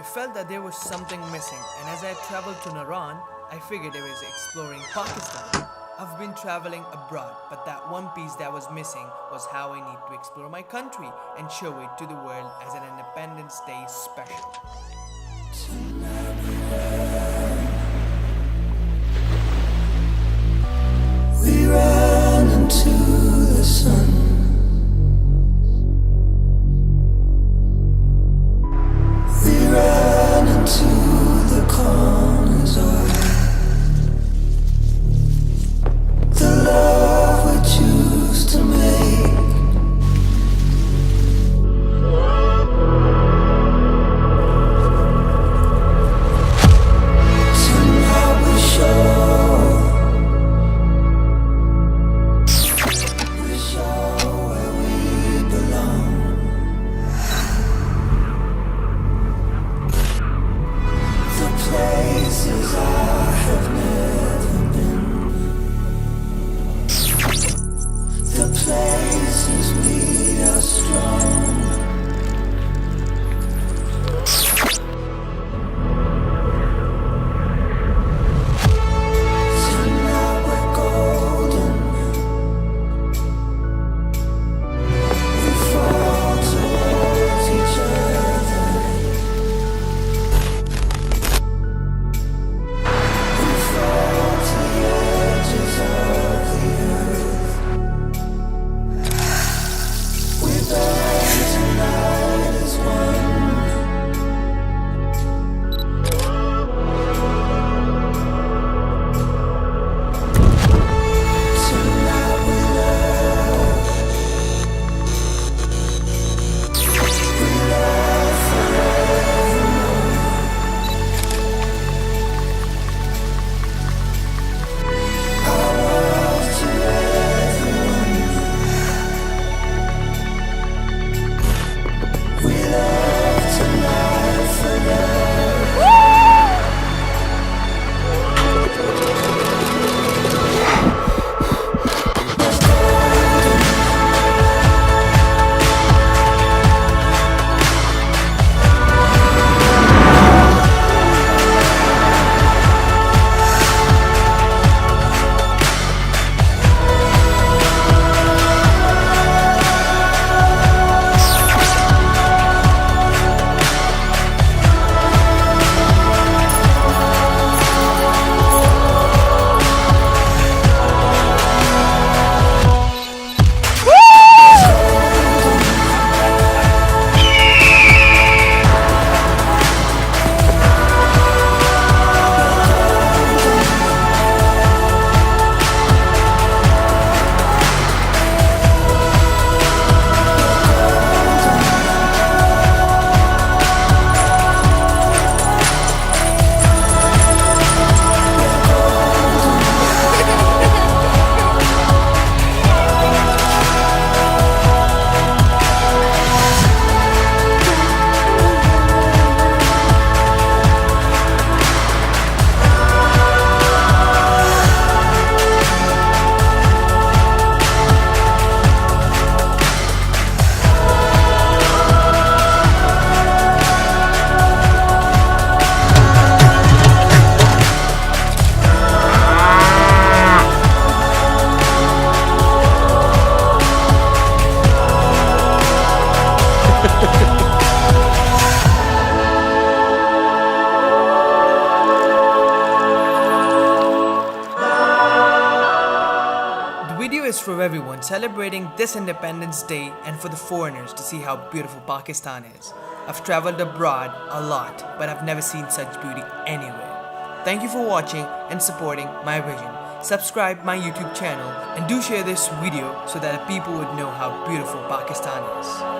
I felt that there was something missing, and as I traveled to Naran, I figured I was exploring Pakistan. I've been traveling abroad, but that one piece that was missing was how I need to explore my country and show it to the world as an Independence Day special. We ran into the sun. We ran into the corners of the love we choose to make. Tonight we show where we belong. The places I have never been. The places we are strong. Tonight we're golden. We fall towards each other. We fall to the edges of the earth. We burn tonight as one. Tonight we love. We love forevermore. Our love to everyone. We love tonight forever. The video is for everyone celebrating this Independence Day and for the foreigners to see how beautiful Pakistan is. I've traveled abroad a lot, but I've never seen such beauty anywhere. Thank you for watching and supporting my vision. Subscribe my YouTube channel and do share this video so that people would know how beautiful Pakistan is.